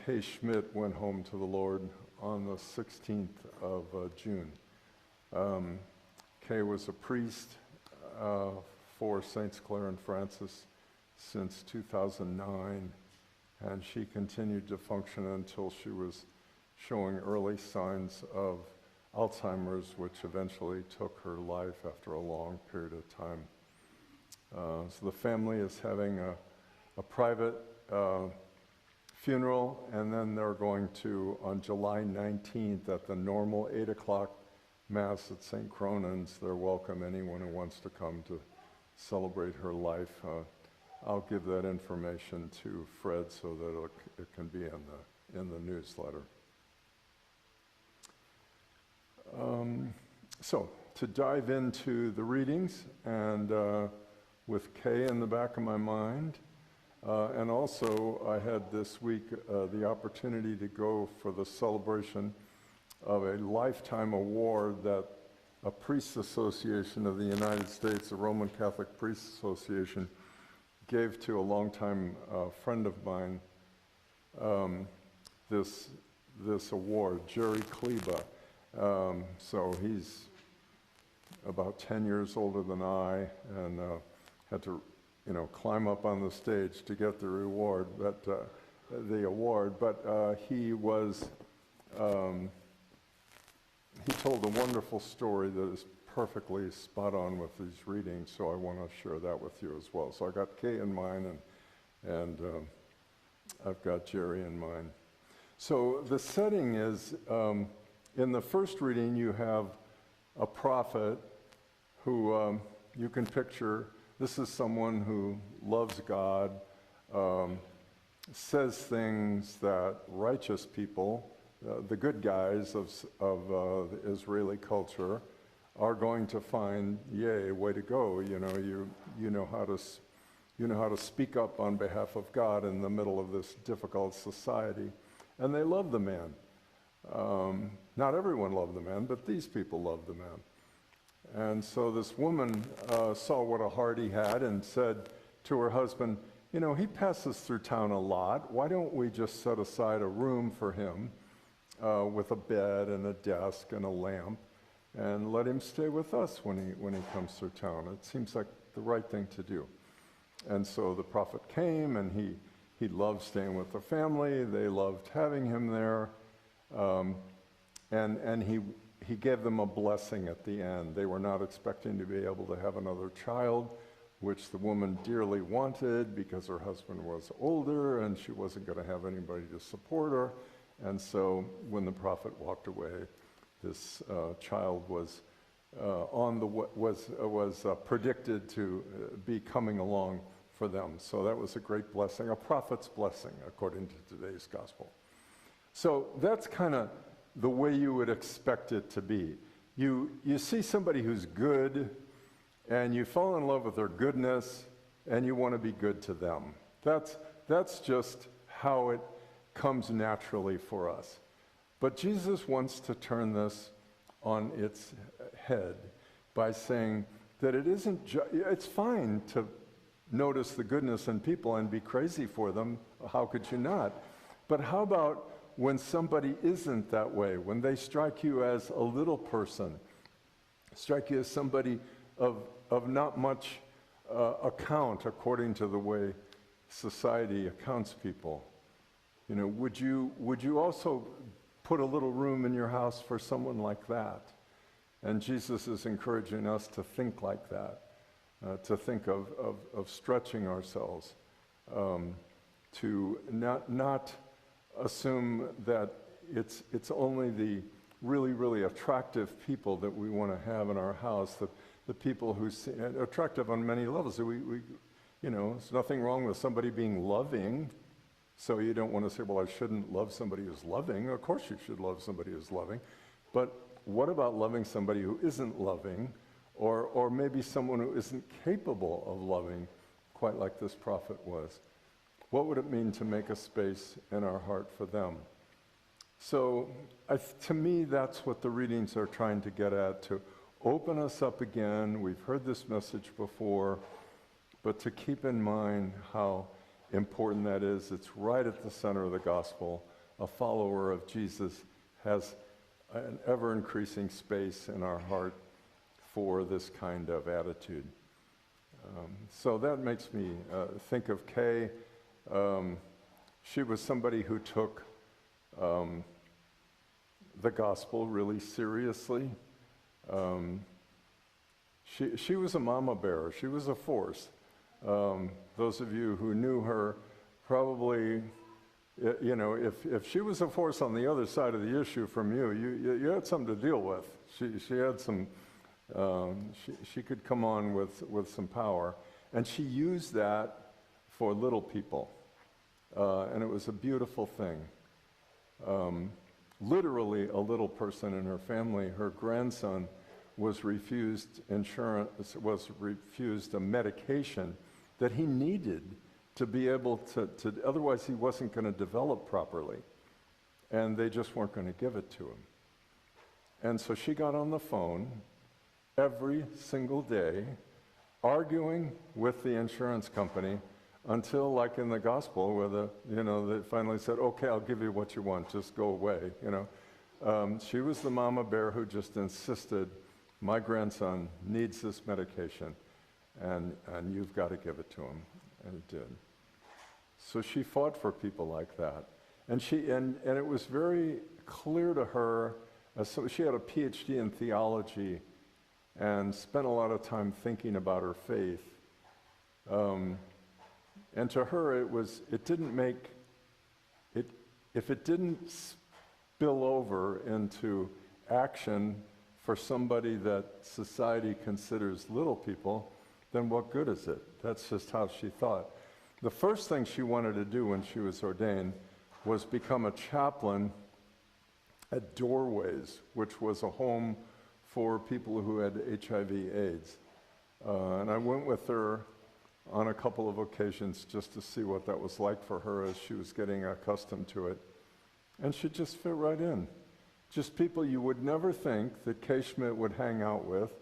Kay Schmidt went home to the Lord on the 16th of June. Kay was a priest for Saints Clare and Francis since 2009, and she continued to function until she was showing early signs of Alzheimer's, which eventually took her life after a long period of time. So the family is having a private funeral, and then they're going to, on July 19th, at the normal 8 o'clock Mass at St. Cronan's, they're welcome anyone who wants to come to celebrate her life. I'll give that information to Fred so that it can be in the newsletter. So, to dive into the readings, and with Kay in the back of my mind, and also I had this week the opportunity to go for the celebration of a lifetime award that a Priests Association of the United States, the Roman Catholic Priests Association, gave to a longtime friend of mine, this award, Jerry Kleba. So he's about 10 years older than I, and had to, climb up on the stage to get the award. But he was, he told a wonderful story that is perfectly spot on with these readings. So I want to share that with you as well. So I got Kay in mind, and I've got Jerry in mind. So the setting is, in the first reading, you have a prophet who you can picture. This is someone who loves God, says things that righteous people, the good guys of the Israeli culture, are going to find, yay, way to go. You know how to speak up on behalf of God in the middle of this difficult society, and they love the man. Not everyone loved the man, but these people loved the man. And so this woman saw what a heart he had and said to her husband, he passes through town a lot. Why don't we just set aside a room for him with a bed and a desk and a lamp, and let him stay with us when he comes through town? It seems like the right thing to do. And so the prophet came, and he loved staying with the family. They loved having him there. And he gave them a blessing at the end. They were not expecting to be able to have another child, which the woman dearly wanted because her husband was older and she wasn't going to have anybody to support her. And so when the prophet walked away, this child was predicted to be coming along for them. So that was a great blessing, a prophet's blessing, according to today's gospel. So that's kind of the way you would expect it to be. You see somebody who's good, and you fall in love with their goodness, and you want to be good to them. That's just how it comes naturally for us. But Jesus wants to turn this on its head by saying that it isn't it's fine to notice the goodness in people and be crazy for them. How could you not? But how about when somebody isn't that way, when they strike you as a little person, strike you as somebody of not much account according to the way society accounts people? Would you also put a little room in your house for someone like that? And Jesus is encouraging us to think like that, to think of stretching ourselves, to not assume that it's only the really, really attractive people that we want to have in our house, the people who are attractive on many levels. There's nothing wrong with somebody being loving, so you don't want to say, well, I shouldn't love somebody who's loving. Of course you should love somebody who's loving. But what about loving somebody who isn't loving, or maybe someone who isn't capable of loving, quite like this prophet was? What would it mean to make a space in our heart for them? So to me, that's what the readings are trying to get at, to open us up again. We've heard this message before, but to keep in mind how important that is. It's right at the center of the gospel. a follower of Jesus has an ever-increasing space in our heart for this kind of attitude. So that makes me think of Kay. She was somebody who took the gospel really seriously. She was a mama bear. She was a force. Those of you who knew her probably, you know, if she was a force on the other side of the issue from you, you had something to deal with. She had some, she could come on with some power. And she used that for little people. And it was a beautiful thing. Literally a little person in her family, her grandson was refused insurance, was refused a medication that he needed to be able to otherwise he wasn't going to develop properly. And they just weren't going to give it to him. And so she got on the phone every single day, arguing with the insurance company until, like in the gospel, where they finally said, okay, I'll give you what you want, just go away, She was the mama bear who just insisted, my grandson needs this medication, and you've got to give it to him, and it did. So she fought for people like that. And it was very clear to her, so she had a PhD in theology and spent a lot of time thinking about her faith. And to her, if it didn't spill over into action for somebody that society considers little people, then what good is it? That's just how she thought. The first thing she wanted to do when she was ordained was become a chaplain at Doorways, which was a home for people who had HIV/AIDS. And I went with her on a couple of occasions just to see what that was like for her as she was getting accustomed to it. And she just fit right in. Just people you would never think that Kay Schmidt would hang out with.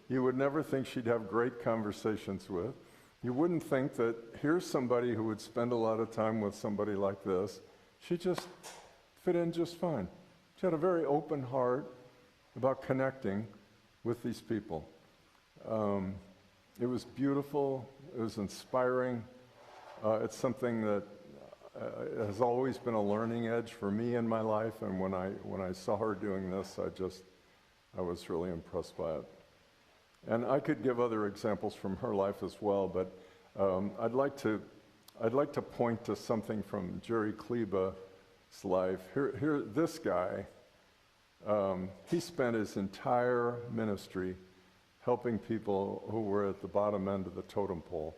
You would never think she'd have great conversations with. You wouldn't think that here's somebody who would spend a lot of time with somebody like this. She just fit in just fine. She had a very open heart about connecting with these people. It was beautiful. It was inspiring. It's something that has always been a learning edge for me in my life. And when I saw her doing this, I was really impressed by it. And I could give other examples from her life as well, but I'd like to point to something from Jerry Kleba's life. Here, this guy, he spent his entire ministry helping people who were at the bottom end of the totem pole,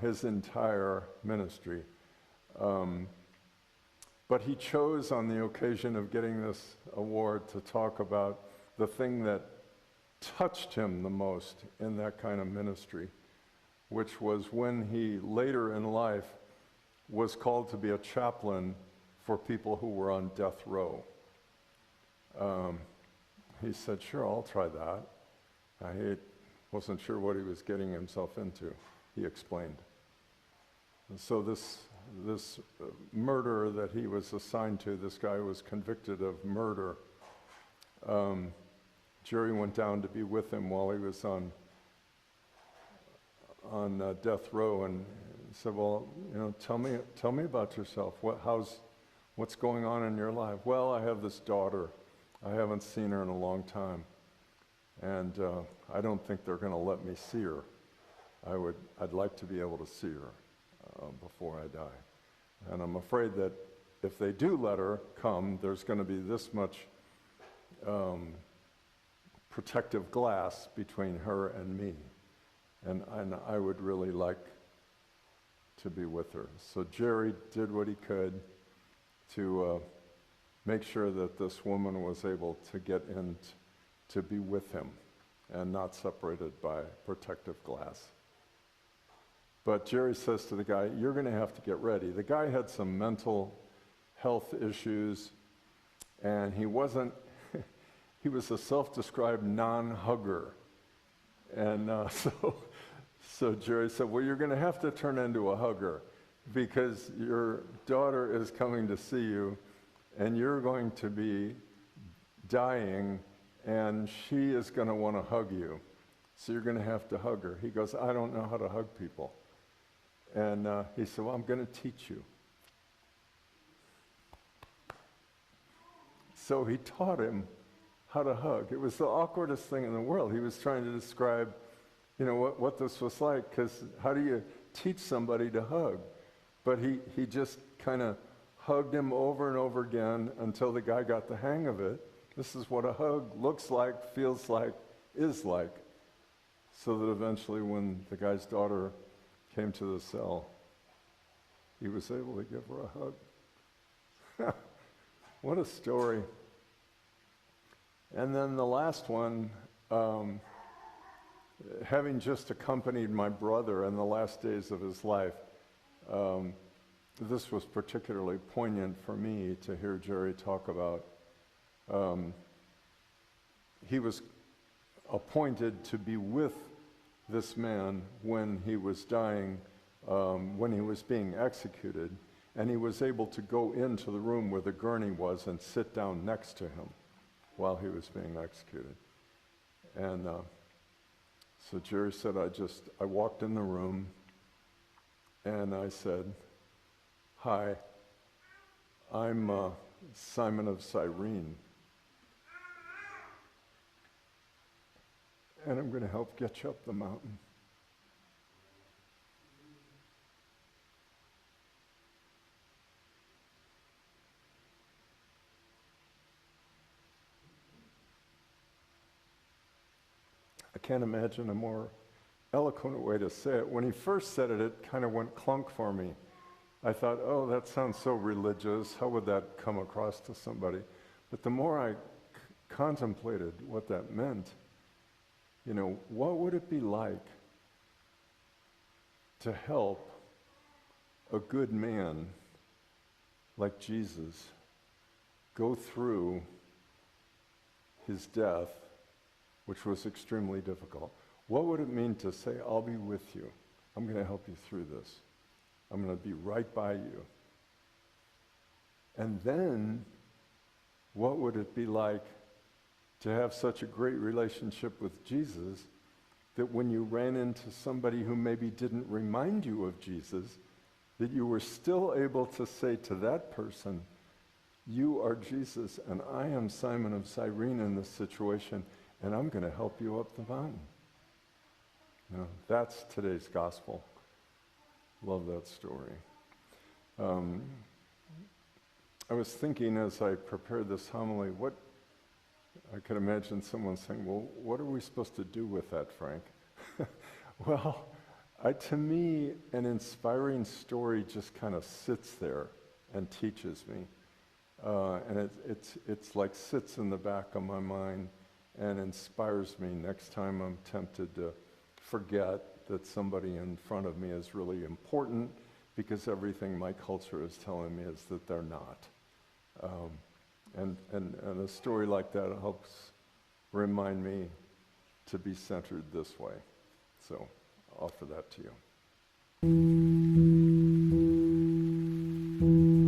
his entire ministry. But he chose on the occasion of getting this award to talk about the thing that touched him the most in that kind of ministry, which was when he later in life was called to be a chaplain for people who were on death row. He said, sure, I'll try that. He wasn't sure what he was getting himself into, he explained. And so this murder that he was assigned to, this guy was convicted of murder. Jerry went down to be with him while he was on death row and said, well, tell me about yourself. What's going on in your life? Well, I have this daughter. I haven't seen her in a long time. And I don't think they're going to let me see her. I'd like to be able to see her before I die. And I'm afraid that if they do let her come, there's going to be this much protective glass between her and me. And I would really like to be with her. So Jerry did what he could to make sure that this woman was able to get in to be with him and not separated by protective glass. But Jerry says to the guy, you're going to have to get ready. The guy had some mental health issues, and he was a self-described non-hugger. And so Jerry said, well, you're going to have to turn into a hugger. because your daughter is coming to see you, and you're going to be dying, and she is going to want to hug you. So you're going to have to hug her. He goes, I don't know how to hug people. And he said, well, I'm going to teach you. So he taught him how to hug. It was the awkwardest thing in the world. He was trying to describe, what this was like, because how do you teach somebody to hug? But he just kind of hugged him over and over again until the guy got the hang of it. This is what a hug looks like, feels like, is like. So that eventually when the guy's daughter came to the cell, he was able to give her a hug. What a story. And then the last one, having just accompanied my brother in the last days of his life, this was particularly poignant for me to hear Jerry talk about. He was appointed to be with this man when he was dying, when he was being executed, and he was able to go into the room where the gurney was and sit down next to him while he was being executed. And so Jerry said, I walked in the room and I said, hi, I'm Simon of Cyrene, and I'm going to help get you up the mountain. I can't imagine a more eloquent way to say it. When he first said it, it kind of went clunk for me. I thought, oh, that sounds so religious. How would that come across to somebody? But the more I contemplated what that meant, what would it be like to help a good man like Jesus go through his death, which was extremely difficult? What would it mean to say, I'll be with you. I'm going to help you through this. I'm going to be right by you. And then, what would it be like to have such a great relationship with Jesus that when you ran into somebody who maybe didn't remind you of Jesus, that you were still able to say to that person, you are Jesus, and I am Simon of Cyrene in this situation, and I'm going to help you up the mountain. That's today's gospel. Love that story. I was thinking as I prepared this homily, I could imagine someone saying, well, what are we supposed to do with that, Frank? Well, to me, an inspiring story just kind of sits there and teaches me. And it's like sits in the back of my mind and inspires me next time I'm tempted to forget that somebody in front of me is really important, because everything my culture is telling me is that they're not. And a story like that helps remind me to be centered this way. So I'll offer that to you.